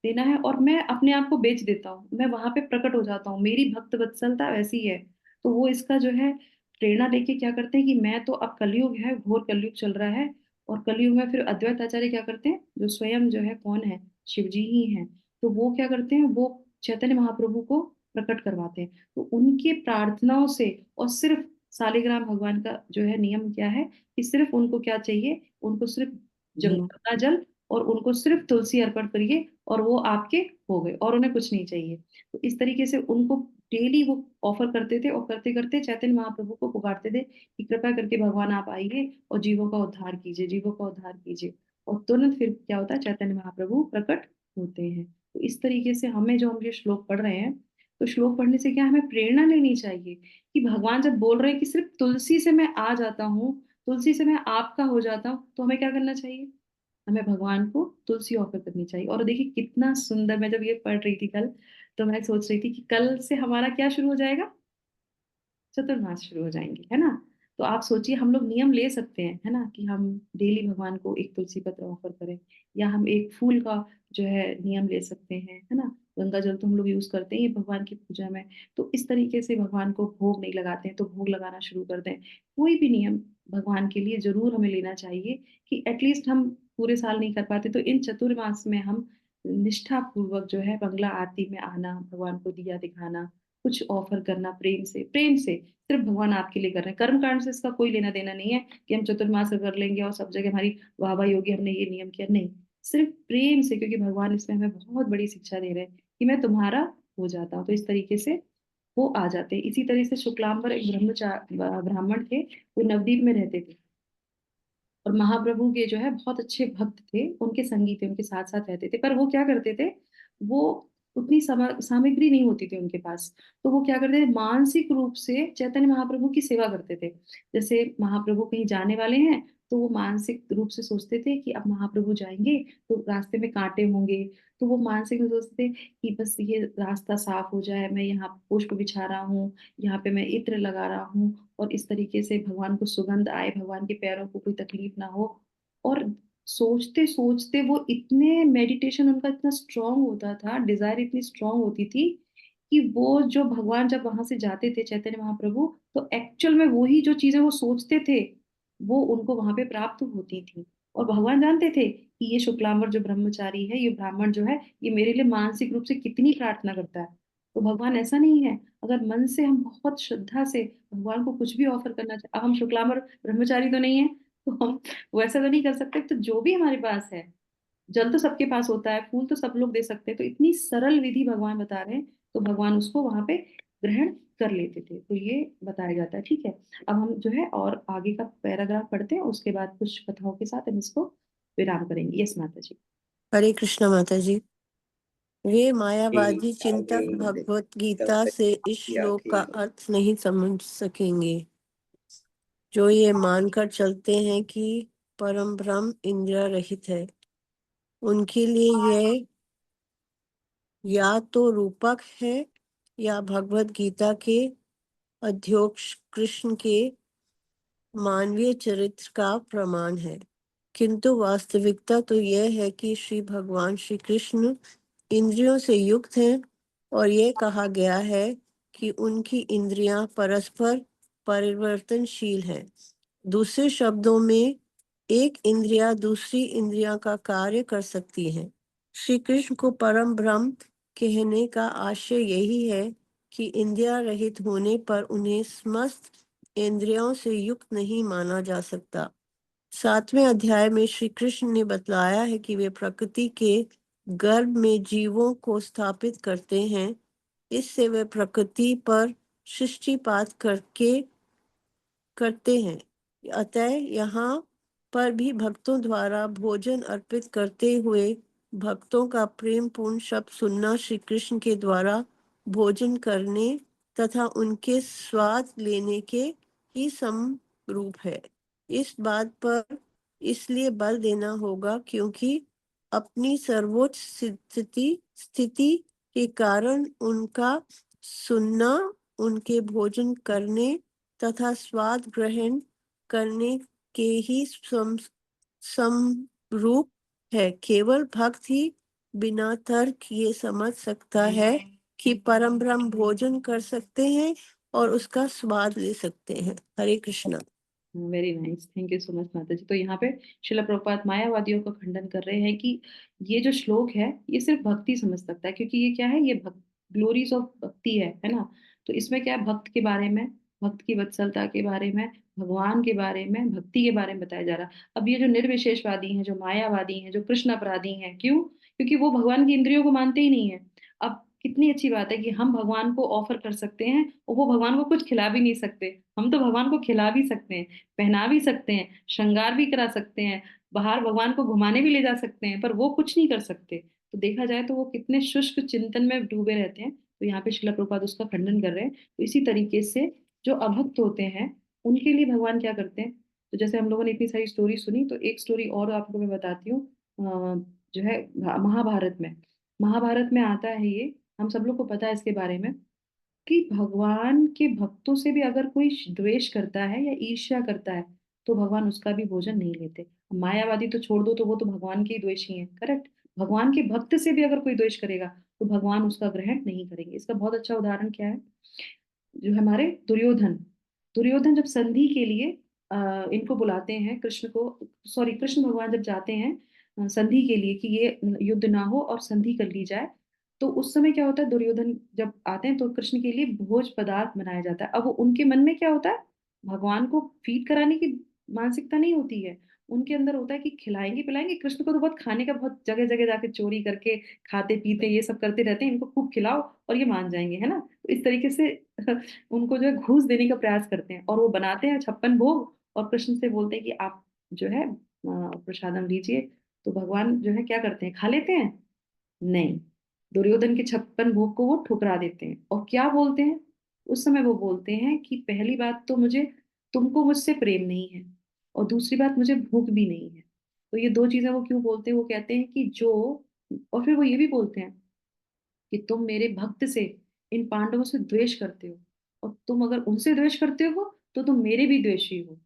देना है, और मैं अपने आप को बेच देता हूँ, मैं वहां पे प्रकट हो जाता हूँ, मेरी भक्त वत्सलता वैसी है। तो वो इसका जो है प्रेरणा लेके क्या करते हैं कि मैं तो, अब कलयुग है, घोर कलयुग चल रहा है, और कलयुग में फिर अद्वैत आचार्य क्या करते हैं, जो स्वयं जो है कौन है, शिव जी ही हैं। तो वो क्या करते हैं, वो चैतन्य महाप्रभु को प्रकट करवाते हैं। तो उनके प्रार्थनाओं से, और सिर्फ सालिग्राम भगवान का जो है नियम क्या है कि सिर्फ उनको क्या चाहिए, उनको सिर्फ गंगा जल और उनको सिर्फ तुलसी अर्पण करिए और वो आपके हो गए, और उन्हें कुछ नहीं चाहिए। तो इस तरीके से उनको डेली वो ऑफर करते थे, और करते करते चैतन्य महाप्रभु को पुकारते थे कि कृपया करके भगवान आप आइए और जीवों का उद्धार कीजिए, जीवों का उद्धार कीजिए। और तुरंत फिर क्या होता है, चैतन्य महाप्रभु प्रकट होते हैं। तो इस तरीके से हमें, जो हम ये श्लोक पढ़ रहे हैं, तो श्लोक पढ़ने से क्या हमें प्रेरणा लेनी चाहिए कि भगवान जब बोल रहे हैं कि सिर्फ तुलसी से मैं आ जाता हूँ, तुलसी से मैं आपका हो जाता हूँ, तो हमें क्या करना चाहिए, हमें भगवान को तुलसी ऑफर करनी चाहिए। और देखिए कितना सुंदर, मैं जब ये पढ़ रही थी कल, तो मैं सोच रही थी कि कल से हमारा क्या शुरू हो जाएगा, चतुर्मास शुरू हो जाएंगे, है ना। तो आप सोचिए हम लोग नियम ले सकते हैं, है ना, कि हम डेली भगवान को एक तुलसी पत्र ऑफर करें, या हम एक फूल का जो है नियम ले सकते हैं, है ना। गंगा जल तो हम लोग यूज करते हैं ये भगवान की पूजा में। तो इस तरीके से भगवान को भोग नहीं लगाते हैं, तो भोग लगाना शुरू कर दें। कोई भी नियम भगवान के लिए जरूर हमें लेना चाहिए कि एटलीस्ट हम पूरे साल नहीं कर पाते, तो इन चतुर्मास में हम निष्ठा पूर्वक जो है मंगला आरती में आना, भगवान को दिया दिखाना, कुछ ऑफर करना प्रेम से, प्रेम से, सिर्फ भगवान आपके लिए कर रहे हैं। कर्म कांड से इसका कोई लेना देना नहीं है कि हम चतुर्मास कर लेंगे और सब जगह हमारी वाहवाही होगी, हमने ये नियम किया, नहीं। सिर्फ प्रेम से, क्योंकि भगवान इसमें हमें बहुत बड़ी शिक्षा दे रहे हैं कि मैं तुम्हारा हो जाता हूँ। तो इस तरीके से वो आ जाते हैं। इसी तरह से शुक्लांबर एक ब्राह्मण थे, वो नवदीप में रहते थे, और महाप्रभु के जो है बहुत अच्छे भक्त थे, उनके संगी थे, उनके साथ साथ रहते थे। पर वो क्या करते थे, वो उतनी सामग्री नहीं होती थी उनके पास। तो वो क्या करते थे, मानसिक रूप से चैतन्य महाप्रभु की सेवा करते थे। जैसे महाप्रभु कहीं जाने वाले हैं, तो वो मानसिक रूप से सोचते थे कि अब महाप्रभु जाएंगे, तो रास्ते में कांटे होंगे, तो वो मानसिक में सोचते थे कि बस ये रास्ता साफ हो जाए, मैं यहाँ पुष्प बिछा रहा हूँ, यहाँ पे मैं इत्र लगा रहा हूँ, और इस तरीके से भगवान को सुगंध आए, भगवान के पैरों को कोई तकलीफ ना हो। और सोचते सोचते वो इतने, मेडिटेशन उनका इतना स्ट्रांग होता था, डिजायर इतनी स्ट्रांग होती थी कि वो जो भगवान जब वहां से जाते थे चैतन्य महाप्रभु, तो एक्चुअल में वही जो चीजें वो सोचते थे, वो उनको वहां पे प्राप्त होती थी। और भगवान जानते थे कि ये शुक्लांबर जो ब्रह्मचारी है, ये ब्राह्मण जो है, ये मेरे लिए मानसिक रूप से कितनी प्रार्थना करता है। तो भगवान ऐसा नहीं है, अगर मन से हम बहुत श्रद्धा से भगवान को कुछ भी ऑफर करना चाहे, अब हम शुक्लांबर ब्रह्मचारी तो नहीं है, तो हम वैसा तो नहीं कर सकते। तो जो भी हमारे पास है, जल तो सबके पास होता है, फूल तो सब लोग दे सकते हैं, तो इतनी सरल विधि भगवान बता रहे हैं, तो भगवान उसको वहां पे ग्रहण कर लेते थे। तो ये बताया जाता है, ठीक है। अब हम जो है और आगे का पैराग्राफ पढ़ते हैं, उसके बाद कुछ कथाओं के साथ हम इसको विराम करेंगे। यस माता जी। हरे कृष्ण माता जी। वे मायावादी आगे चिंतक भगवत गीता चलते से इस श्लोक का आगे अर्थ नहीं समझ सकेंगे। जो ये मानकर चलते हैं कि परम ब्रह्म इंद्रिय रहित है, उनके लिए यह या तो रूपक है या भगवत गीता के अध्यक्ष कृष्ण के मानवीय चरित्र का प्रमाण है। किंतु वास्तविकता तो यह है कि श्री भगवान श्री कृष्ण इंद्रियों से युक्त हैं और यह कहा गया है कि उनकी इंद्रियां परस्पर परिवर्तनशील हैं। दूसरे शब्दों में, एक इंद्रिया दूसरी इंद्रिया का कार्य कर सकती है। श्री कृष्ण को परम ब्रह्म कहने का आशय यही है कि इंद्रिया रहित होने पर उन्हें समस्त इंद्रियों से युक्त नहीं माना जा सकता। 7वें अध्याय में श्री कृष्ण ने बतलाया है कि वे प्रकृति के गर्भ में जीवों को स्थापित करते हैं। इससे वे प्रकृति पर सृष्टिपात करते हैं। अतः यहाँ पर भी भक्तों द्वारा भोजन अर्पित करते हुए भक्तों का प्रेम पूर्ण शब्द सुनना श्री कृष्ण के द्वारा भोजन करने तथा उनके स्वाद लेने के ही समरूप है। इस बात पर इसलिए बल देना होगा क्योंकि अपनी सर्वोच्च स्थिति के कारण उनका सुनना उनके भोजन करने तथा स्वाद ग्रहण करने के ही समरूप है। केवल भक्त ही बिना तर्क ये समझ सकता है कि परम ब्रह्म भोजन कर सकते हैं और उसका स्वाद ले सकते हैं। Hare Krishna. Very nice, thank you so much माता जी। तो यहाँ पे शिला प्रभुपाद मायावादियों का खंडन कर रहे हैं कि ये जो श्लोक है ये सिर्फ भक्ति समझ सकता है, क्योंकि ये क्या है, ये ग्लोरीज ऑफ भक्ति है ना। तो इसमें क्या है, भक्त के बारे में, भक्त की वत्सलता के बारे में, भगवान के बारे में, भक्ति के बारे में बताया जा रहा है। अब ये जो निर्विशेषवादी हैं, जो मायावादी हैं, जो कृष्ण अपराधी हैं, क्यों? क्योंकि वो भगवान की इंद्रियों को मानते ही नहीं है। अब कितनी अच्छी बात है कि हम भगवान को ऑफर कर सकते हैं और वो भगवान को कुछ खिला भी नहीं सकते, हम तो भगवान को खिला भी सकते हैं, पहना भी सकते हैं, श्रृंगार भी करा सकते हैं, बाहर भगवान को घुमाने भी ले जा सकते हैं, पर वो कुछ नहीं कर सकते। तो देखा जाए तो वो कितने शुष्क चिंतन में डूबे रहते हैं। तो यहाँ पे श्रील प्रभुपाद उसका खंडन कर रहे हैं। तो इसी तरीके से जो अभक्त होते हैं उनके लिए भगवान क्या करते हैं, तो जैसे हम लोगों ने इतनी सारी स्टोरी सुनी, तो एक स्टोरी और आपको मैं बताती हूँ। जो है महाभारत में, महाभारत में आता है ये, हम सब लोग को पता है इसके बारे में, कि भगवान के भक्तों से भी अगर कोई द्वेष करता है या ईर्ष्या करता है तो भगवान उसका भी भोजन नहीं लेते। मायावादी तो छोड़ दो, तो वो तो भगवान के ही द्वेषी हैं, करेक्ट। भगवान के भक्त से भी अगर कोई द्वेष करेगा तो भगवान उसका ग्रहण नहीं करेंगे। इसका बहुत अच्छा उदाहरण क्या है, जो हमारे दुर्योधन, दुर्योधन जब संधि के लिए इनको बुलाते हैं कृष्ण को, सॉरी कृष्ण भगवान जब जाते हैं संधि के लिए कि ये युद्ध ना हो और संधि कर ली जाए, तो उस समय क्या होता है, दुर्योधन जब आते हैं तो कृष्ण के लिए भोज पदार्थ बनाया जाता है। अब वो उनके मन में क्या होता है, भगवान को फीड कराने की मानसिकता नहीं होती है, उनके अंदर होता है कि खिलाएंगे पिलाएंगे। कृष्ण को तो बहुत खाने का, बहुत जगह जगह जाके चोरी करके खाते पीते ये सब करते रहते हैं, इनको खूब खिलाओ और ये मान जाएंगे, है ना। तो इस तरीके से उनको जो है घूस देने का प्रयास करते हैं, और वो बनाते हैं 56 भोग और कृष्ण से बोलते हैं कि आप जो है प्रसादम लीजिए। तो भगवान जो है क्या करते हैं, खा लेते हैं? नहीं, दुर्योधन के 56 भोग को वो ठुकरा देते हैं और क्या बोलते हैं, उस समय वो बोलते हैं कि पहली बात तो मुझे, तुमको मुझसे प्रेम नहीं है, और दूसरी बात मुझे भूख भी नहीं है। तो ये दो चीजें वो क्यों बोलते हैं, वो कहते हैं कि जो, और फिर वो ये भी बोलते हैं कि तुम मेरे भक्त से, इन पांडवों से द्वेष करते हो, और तुम अगर उनसे द्वेष करते हो तो तुम मेरे भी द्वेषी हो।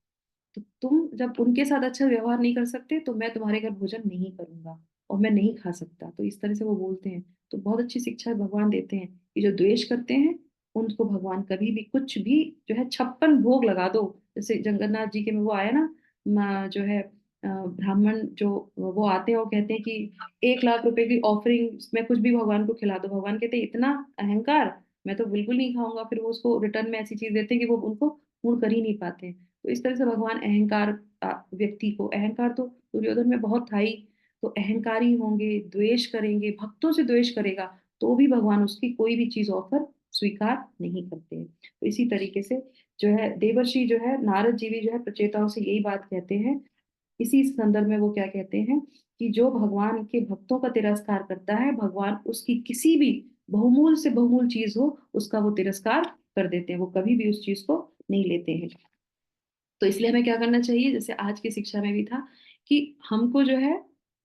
तो तुम जब उनके साथ अच्छा व्यवहार नहीं कर सकते तो मैं तुम्हारे घर भोजन नहीं करूंगा और मैं नहीं खा सकता। तो इस तरह से वो बोलते हैं। तो बहुत अच्छी शिक्षा भगवान देते हैं कि जो द्वेष करते हैं उनको भगवान कभी भी कुछ भी जो है 56 भोग लगा दो। जैसे जगन्नाथ जी के में वो आया ना, जो है ब्राह्मण जो वो आते हैं, वो कहते हैं कि 1 लाख रुपए की ऑफरिंग में कुछ भी भगवान को खिला दो। भगवान कहते हैं इतना अहंकार, मैं तो बिल्कुल नहीं खाऊंगा। फिर वो उसको रिटर्न में ऐसी चीज देते हैं कि वो उनको पूर्ण कर ही नहीं पाते हैं। तो इस तरह से भगवान अहंकार व्यक्ति को, अहंकार तो दुर्योधन में बहुत था ही, तो अहंकारी होंगे, द्वेष करेंगे, भक्तों से द्वेष करेगा तो भी भगवान उसकी कोई भी चीज ऑफर स्वीकार नहीं करते हैं। तो इसी तरीके से जो है देवर्षि जो है नारद जी भी जो है प्रचेताओं से यही बात कहते हैं। इसी संदर्भ में वो क्या कहते हैं कि जो भगवान के भक्तों का तिरस्कार करता है, भगवान उसकी किसी भी बहुमूल से बहुमूल चीज हो उसका वो तिरस्कार कर देते हैं, वो कभी भी उस चीज को नहीं लेते हैं। तो इसलिए हमें क्या करना चाहिए, जैसे आज की शिक्षा में भी था कि हमको जो है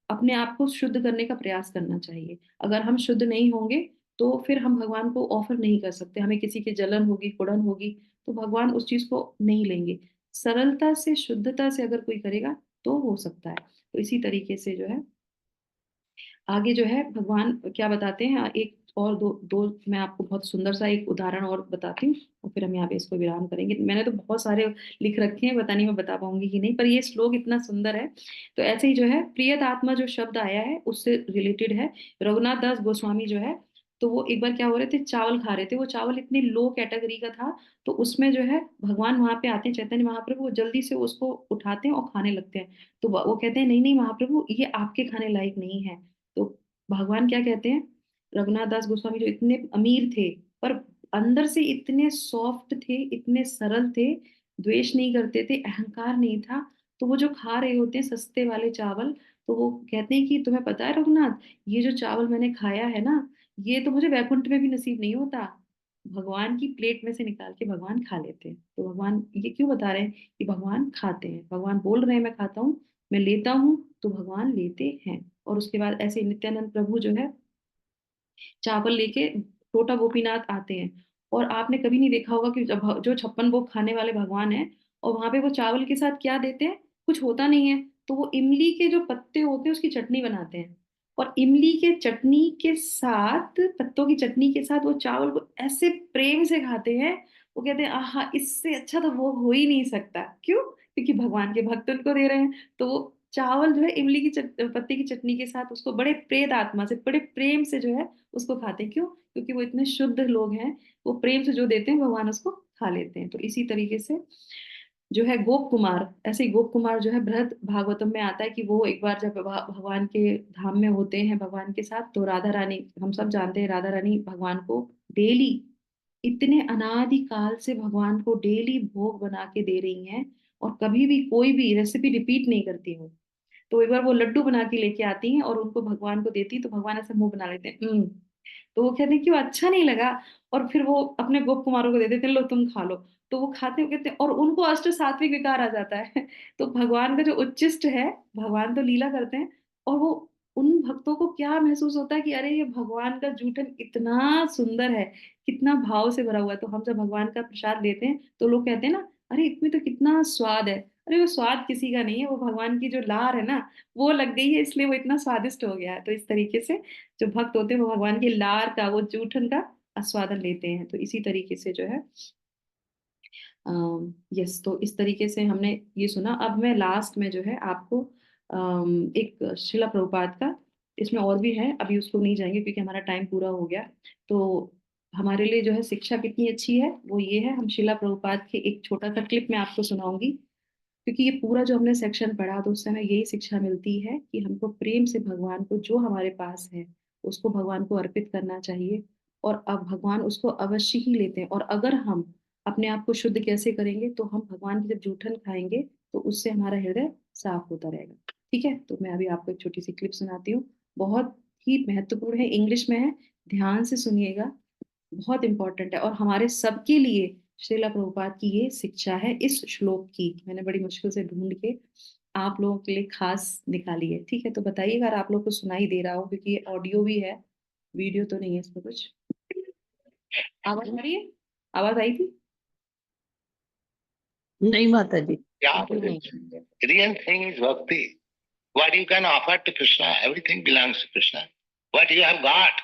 अपने आप को शुद्ध करने का प्रयास करना चाहिए। अगर हम शुद्ध नहीं होंगे तो फिर हम भगवान को ऑफर नहीं कर सकते। हमें किसी की जलन होगी, कुड़न होगी, तो भगवान उस चीज को नहीं लेंगे। सरलता से, शुद्धता से अगर कोई करेगा तो हो सकता है। तो इसी तरीके से जो है आगे जो है भगवान क्या बताते हैं, एक और दो दो मैं आपको बहुत सुंदर सा एक उदाहरण और बताती हूँ, और फिर हम यहाँ पे इसको विराम करेंगे। मैंने तो बहुत सारे लिख रखे हैं, पता नहीं मैं बता पाऊंगी कि नहीं, पर ये श्लोक इतना सुंदर है। तो ऐसे ही जो है प्रियत आत्मा जो शब्द आया है उससे रिलेटेड है। रघुनाथ दास गोस्वामी जो है, तो वो एक बार क्या हो रहे थे, चावल खा रहे थे। वो चावल इतनी लो कैटेगरी का था, तो उसमें जो है भगवान वहां पे आते हैं, चैतन्य महाप्रभु, वो जल्दी से उसको उठाते हैं और खाने लगते हैं। तो वो कहते हैं नहीं नहीं महाप्रभु, ये आपके खाने लायक नहीं है। तो भगवान क्या कहते हैं, रघुनाथ दास गोस्वामी जो इतने अमीर थे पर अंदर से इतने सॉफ्ट थे, इतने सरल थे, द्वेष नहीं करते थे, अहंकार नहीं था, तो वो जो खा रहे होते हैं सस्ते वाले चावल, तो वो कहते हैं कि तुम्हें पता है रघुनाथ, ये जो चावल मैंने खाया है ना, ये तो मुझे वैकुंठ में भी नसीब नहीं होता। भगवान की प्लेट में से निकाल के भगवान खा लेते हैं। तो भगवान ये क्यों बता रहे हैं कि भगवान खाते हैं, भगवान बोल रहे हैं मैं खाता हूँ, मैं लेता हूँ, तो भगवान लेते हैं। और उसके बाद ऐसे नित्यानंद प्रभु जो है चावल लेके छोटा गोपीनाथ आते हैं, और आपने कभी नहीं देखा होगा कि जब जो 56 भोग खाने वाले भगवान हैं, और वहां पे वो चावल के साथ क्या देते हैं, कुछ होता नहीं है, तो वो इमली के जो पत्ते होते हैं उसकी चटनी बनाते हैं, और इमली के चटनी के साथ, पत्तों की चटनी के साथ वो चावल को ऐसे प्रेम से खाते हैं। वो कहते हैं आहा, इससे अच्छा तो वो हो ही नहीं सकता। क्यों? क्योंकि भगवान के भक्त उनको दे रहे हैं। तो वो चावल जो है इमली की पत्ते की चटनी के साथ उसको बड़े प्रेत आत्मा से, बड़े प्रेम से जो है उसको खाते हैं। क्यों? क्योंकि वो इतने शुद्ध लोग हैं, वो प्रेम से जो देते हैं भगवान उसको खा लेते हैं। तो इसी तरीके से जो है गोप कुमार, ऐसे ही गोप कुमार जो है बृहद भागवतम में आता है कि वो एक बार जब भगवान के धाम में होते हैं भगवान के साथ, तो राधा रानी, हम सब जानते हैं राधा रानी भगवान को डेली, इतने अनादि काल से भगवान को डेली भोग बना के दे रही हैं, और कभी भी कोई भी रेसिपी रिपीट नहीं करती हूँ। तो एक बार वो लड्डू बना के लेके आती हैं और उनको भगवान को देती, तो भगवान ऐसे मुंह बना लेते हैं तो वो कहते हैं क्यों, अच्छा नहीं लगा? और फिर वो अपने गोप कुमारों को दे देते हैं, लो तुम खा लो। तो वो खाते हैं, कहते हैं, और उनको अष्ट सात्विक विकार आ जाता है तो भगवान का जो उच्चिष्ट है, भगवान तो लीला करते हैं, और वो उन भक्तों को क्या महसूस होता है कि अरे ये भगवान का जूठन इतना सुंदर है, कितना भाव से भरा हुआ है। तो हम जब भगवान का प्रसाद लेते हैं तो लोग कहते हैं ना, अरे इसमें तो कितना स्वाद है। अरे वो स्वाद किसी का नहीं है, वो भगवान की जो लार है ना, वो लग गई है, इसलिए वो इतना स्वादिष्ट हो गया है। तो इस तरीके से जो भक्त होते हैं वो भगवान की लार का, वो जूठन का आस्वादन लेते हैं। तो इसी तरीके से जो है यस, तो इस तरीके से हमने ये सुना। अब मैं लास्ट में जो है आपको एक शिला प्रभुपाद का, इसमें और भी है, अभी उसको नहीं जाएंगे क्योंकि हमारा टाइम पूरा हो गया। तो हमारे लिए जो है शिक्षा कितनी अच्छी है वो ये है, हम शिला प्रभुपाद के एक छोटा सा क्लिप में आपको सुनाऊंगी। क्योंकि ये पूरा जो हमने सेक्शन पढ़ा तो उससे हमें यही शिक्षा मिलती है कि हमको प्रेम से भगवान को, जो हमारे पास है उसको भगवान को अर्पित करना चाहिए, और अब भगवान उसको अवश्य ही लेते हैं। और अगर हम अपने आप को शुद्ध कैसे करेंगे, तो हम भगवान की जब जूठन खाएंगे तो उससे हमारा हृदय साफ होता रहेगा। ठीक है, तो मैं अभी आपको एक छोटी सी क्लिप सुनाती हूँ, बहुत ही महत्वपूर्ण है, इंग्लिश में है, ध्यान से सुनिएगा, बहुत इंपॉर्टेंट है, और हमारे सबके लिए श्रीला प्रभुपाद की ये शिक्षा है। इस श्लोक की मैंने बड़ी मुश्किल से ढूंढ के आप लोगों के लिए खास निकाली है। ठीक है, तो बताइएगा अगर आप लोग को सुनाई दे रहा हो, क्योंकि ये ऑडियो भी है, वीडियो तो नहीं है इसमें कुछ। आवाज आ रही है? आवाज आई थी? नहीं माता जी। Yeah, नहीं। real thing is bhakti. What you can offer to Krishna, everything belongs to Krishna. What you have got,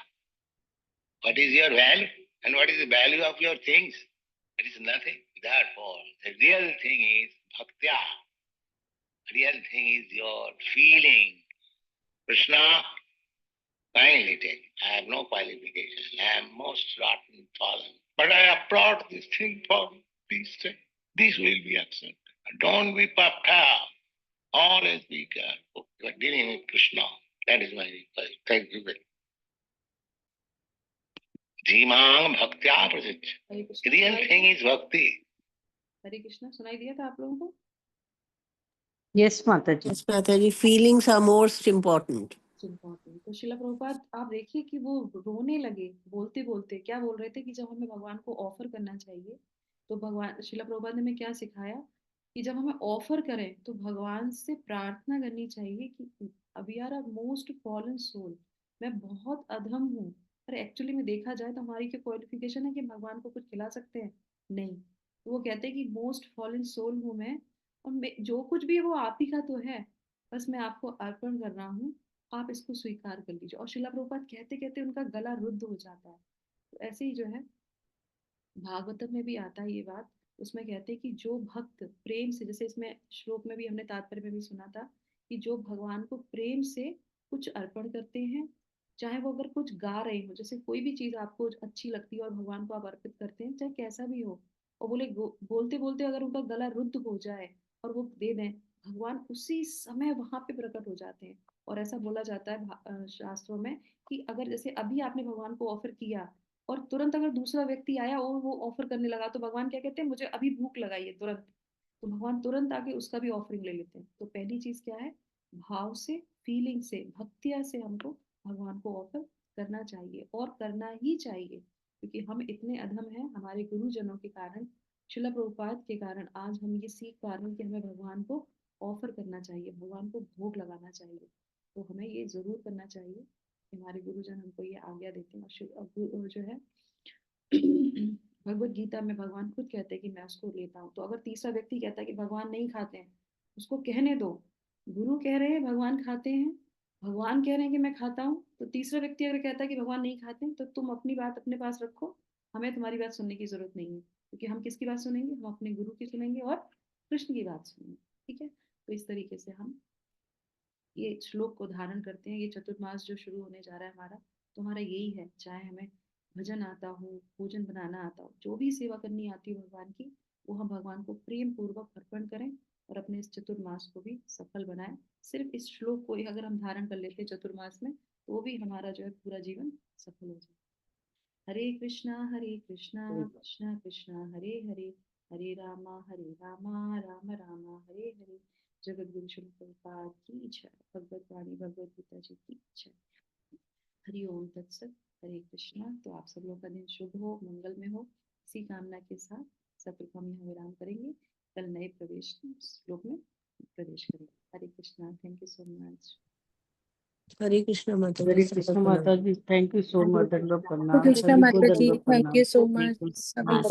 what is your value, and what is the value of your things? It is nothing. Therefore, the real thing is bhaktya. Real thing is your feeling. Krishna, kindly take. I have no qualification. I am most rotten fallen. But I have brought this thing for these things. This will be accepted. Don't be puffed up. Always be careful. You are dealing with Krishna. That is my request. Thank you very much. धीमांग भक्त्या प्रसिद्ध. हरे Krishna. Real thing is bhakti. हरे कृष्ण, सुनाई दिया था आप लोगों को? Yes माता जी। Yes, Mataji, feelings are most important. Important. तो शिला प्रभुपाद आप देखिए कि वो रोने लगे बोलते बोलते, क्या बोल रहे थे कि जब हमें भगवान को ऑफर करना चाहिए, तो भगवान शिला प्रभुपाद ने हमें क्या सिखाया कि जब हमें ऑफर करें तो भगवान से प्रार्थना करनी चाहिए कि अभी यार मोस्ट फॉलन सोल, मैं बहुत अधम हूँ। पर एक्चुअली में देखा जाए तो हमारी क्या क्वालिफिकेशन है कि भगवान को कुछ खिला सकते हैं? नहीं। तो वो कहते हैं कि मोस्ट फॉलन सोल हूँ मैं, और जो कुछ भी है वो आप ही का तो है, बस मैं आपको अर्पण कर रहा हूँ, आप इसको स्वीकार कर लीजिए। और शिला प्रभुपाद कहते कहते उनका गला रुद्ध हो जाता है। तो ऐसे ही जो है भागवतम में भी आता है ये बात। उसमें कहते हैं कि जो भक्त प्रेम से, जैसे इसमें श्लोक में भी हमने तात्पर्य में भी सुना था, कि जो भगवान को प्रेम से कुछ अर्पण करते हैं, चाहे वो अगर कुछ गा रहे हो, जैसे कोई भी चीज आपको अच्छी लगती है और भगवान को आप अर्पित करते हैं, चाहे कैसा भी हो, और बोले बोलते बोलते अगर उनका गला रुद्ध हो जाए और वो दे दें, भगवान उसी समय वहां पे प्रकट हो जाते हैं। और ऐसा बोला जाता है शास्त्रों में कि अगर जैसे अभी आपने भगवान को ऑफर किया और तुरंत अगर दूसरा व्यक्ति आया और वो ऑफर करने लगा, तो भगवान क्या कहते हैं, मुझे अभी भूख लगाई है तुरंत। तो भगवान तुरंत आके उसका भी ऑफरिंग ले लेते हैं। तो पहली चीज क्या है, भाव से, फीलिंग से, भक्तिया से हमको भगवान को ऑफर करना चाहिए, और करना ही चाहिए, क्योंकि हम इतने अधम हैं, हमारे गुरुजनों के कारण, शिला प्रभुपाद के कारण आज हम ये सीख पा रहे हैं कि हमें भगवान को ऑफर करना चाहिए, भगवान को भोग लगाना चाहिए। तो हमें ये जरूर करना चाहिए। हमारे गुरुजन हमको ये आज्ञा देते हैं। और जो है भगवत गीता में भगवान खुद कहते हैं कि मैं उसको लेता हूँ। तो अगर तीसरा व्यक्ति कहता है कि भगवान नहीं खाते हैं, उसको कहने दो। गुरु कह रहे हैं भगवान खाते हैं, भगवान कह रहे हैं कि मैं खाता हूँ, तो तीसरा व्यक्ति अगर कहता है कि भगवान नहीं खाते हैं, तो तुम अपनी बात अपने पास रखो, हमें तुम्हारी बात सुनने की जरूरत नहीं है। क्योंकि हम किसकी बात सुनेंगे, हम अपने गुरु की सुनेंगे और कृष्ण की बात सुनेंगे। ठीक है, तो इस तरीके से हम ये श्लोक को धारण करते हैं। ये चतुर्मास जो शुरू होने जा रहा है हमारा, तो हमारा यही है, चाहे हमें भजन आता हो, भोजन बनाना आता हो, जो भी सेवा करनी आती हो भगवान की, वो हम भगवान को प्रेम पूर्वक अर्पण करें और अपने इस चतुर्मास को भी सफल बनाएं। सिर्फ इस श्लोक को ही अगर हम धारण कर लेते हैं चतुर्मास में, तो वो भी हमारा जो है पूरा जीवन सफल हो जाए। हरे कृष्णा कृष्णा कृष्णा हरे हरे, हरे रामा राम राम हरे हरे। जगत गुरु श्री प्रभुपाद की जय। भगवत वाणी भगवत गीता जी की जय। हरि ओम तत्सत। हरे कृष्णा। तो आप सब लोग का दिन शुभ हो, मंगल में हो, इसी कामना के साथ सत्र को हम यहाँ विराम करेंगे। कल नए प्रवेश श्लोक में प्रवेश करेंगे। Hare Krishna. Thank you so much. Hare Krishna माता जी, हरे सबका कृष्ण प्रणाम। माता जी, थैंक यू सो मच, दंडवत प्रणाम, कृष्णा सभी को माता जी, दंडवत थैंक प्रणाम। You so thank much you. सभी